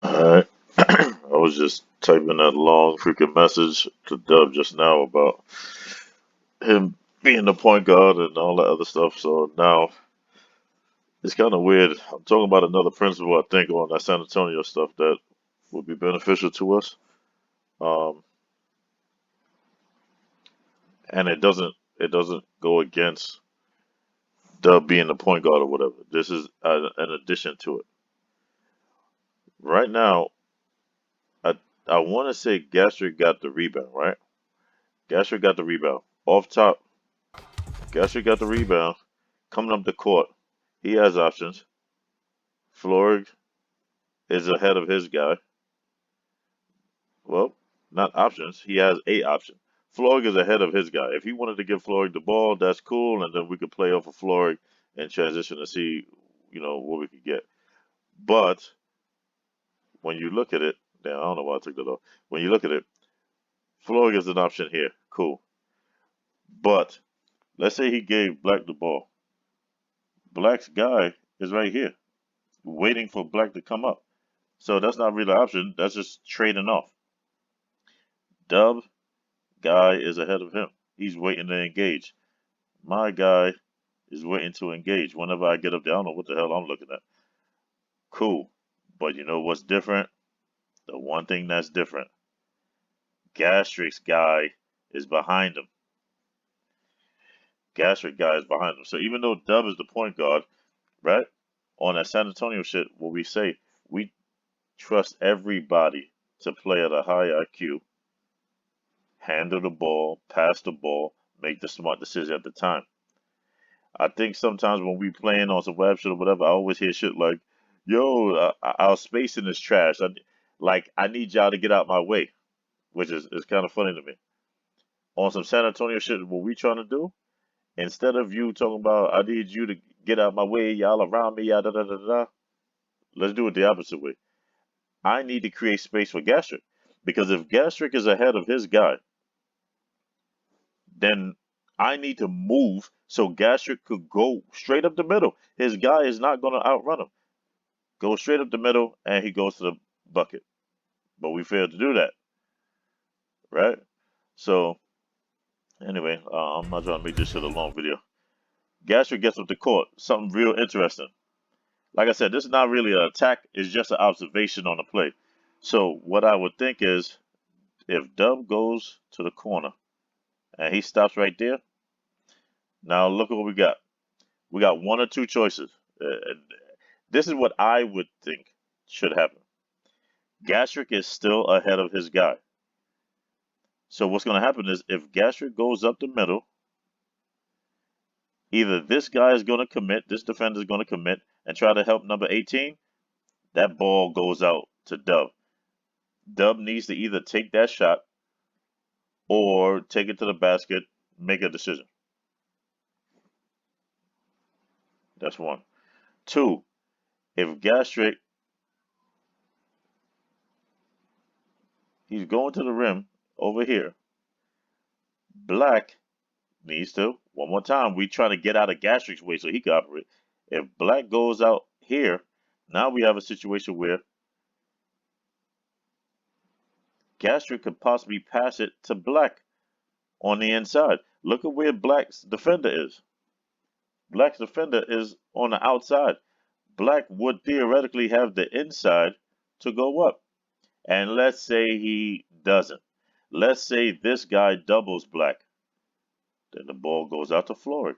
Alright. I was just typing that long freaking message to Dub just now about him being the point guard and all that other stuff. So now it's kind of weird. I'm talking about another principle I think on that San Antonio stuff that would be beneficial to us. Um, and it doesn't go against Dub being the point guard or whatever. This is an addition to it. Right now, I I want to say Gastric got the rebound, right? Gastric got the rebound. Off top, Gastric got the rebound. Coming up the court, he has options. Florg is ahead of his guy. Well, not options. He has a option. Florg is ahead of his guy. If he wanted to give Florg the ball, that's cool, and then we could play off of Florg and transition to see, what we could get. But when you look at it, damn, I don't know why I took that off. When you look at it, Florg is an option here. Cool. But let's say he gave Black the ball. Black's guy is right here, waiting for Black to come up. So that's not really an option. That's just trading off. Dub guy is ahead of him. He's waiting to engage. My guy is waiting to engage. Whenever I get up there, I don't know what the hell I'm looking at. Cool. But you know what's different? The one thing that's different. Gastric's guy is behind him. Gastric guy is behind him. So even though Dub is the point guard, right? On that San Antonio shit, what we say, we trust everybody to play at a high IQ, handle the ball, pass the ball, make the smart decision at the time. I think sometimes when we playing on some web shit or whatever, I always hear shit like, "Yo, our spacing is trash. I need y'all to get out my way," which is kind of funny to me. On some San Antonio shit, what we trying to do, instead of you talking about, "I need you to get out my way, y'all around me, da da da da da," let's do it the opposite way. I need to create space for Gastric because if Gastric is ahead of his guy, then I need to move so Gastric could go straight up the middle. His guy is not going to outrun him. Go straight up the middle, and he goes to the bucket. But we failed to do that, right? So anyway, I'm not trying to make this shit a long video. Gastric gets up the court. Something real interesting. Like I said, this is not really an attack. It's just an observation on the play. So what I would think is, if Dub goes to the corner and he stops right there, now look at what we got. We got one or two choices. This is what I would think should happen. Gastric is still ahead of his guy. So what's going to happen is if Gastric goes up the middle, either this guy is going to commit, this defender is going to commit and try to help number 18. That ball goes out to Dub. Dub needs to either take that shot or take it to the basket, make a decision. That's one. Two, if Gastric, he's going to the rim over here, Black needs to, one more time, we trying to get out of Gastric's way so he can operate. If Black goes out here, now we have a situation where Gastric could possibly pass it to Black on the inside. Look at where Black's defender is. Black's defender is on the outside. Black would theoretically have the inside to go up. And let's say he doesn't. Let's say this guy doubles Black. Then the ball goes out to Floyd.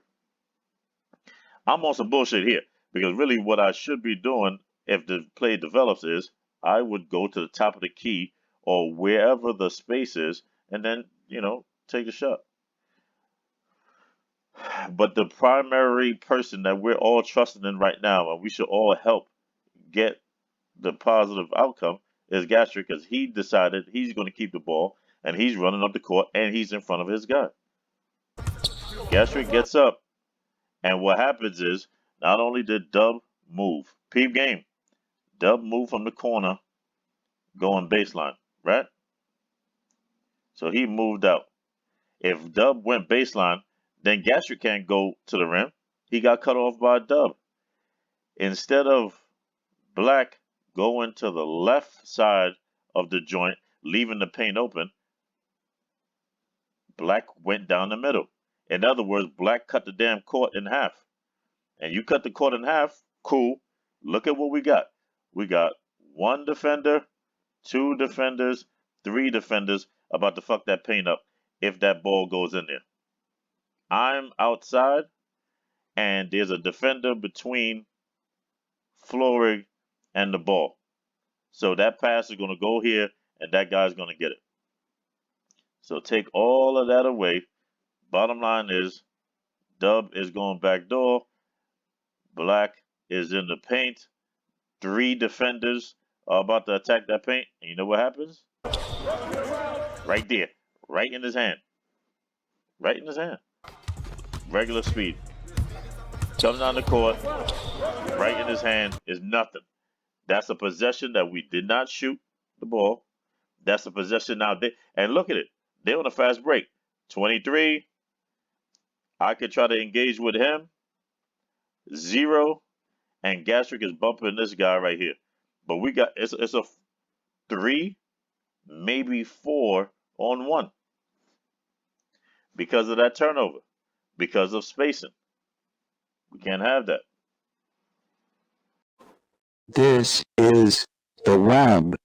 I'm on some bullshit here because really what I should be doing if the play develops is I would go to the top of the key or wherever the space is and then, take the shot. But the primary person that we're all trusting in right now and we should all help get the positive outcome is Gastric because he decided he's going to keep the ball and he's running up the court and he's in front of his guy. Gastric gets up, and what happens is not only did Dub move, peep game, Dub moved from the corner going baseline, right? So he moved out. If Dub went baseline, then Gastric can't go to the rim. He got cut off by Dub. Instead of Black going to the left side of the joint, leaving the paint open. Black went down the middle. In other words, black cut the damn court in half. And you cut the court in half, cool. Look at what we got. We got 1 defender, 2 defenders, 3 defenders about to fuck that paint up if that ball goes in there. I'm outside, and there's a defender between Florig and the ball. So that pass is going to go here, and that guy's going to get it. So take all of that away. Bottom line is, Dub is going back door. Black is in the paint. 3 defenders are about to attack that paint. And you know what happens? Right there. Right in his hand. Right in his hand. Regular speed. Comes down the court. Right in his hand is nothing. That's a possession that we did not shoot the ball. That's a possession now. And look at it. They're on a fast break. 23. I could try to engage with him. 0. And Gastric is bumping this guy right here. But we got, it's a 3, maybe 4 on 1. Because of that turnover. Because of spacing. We can't have that. This is the lab.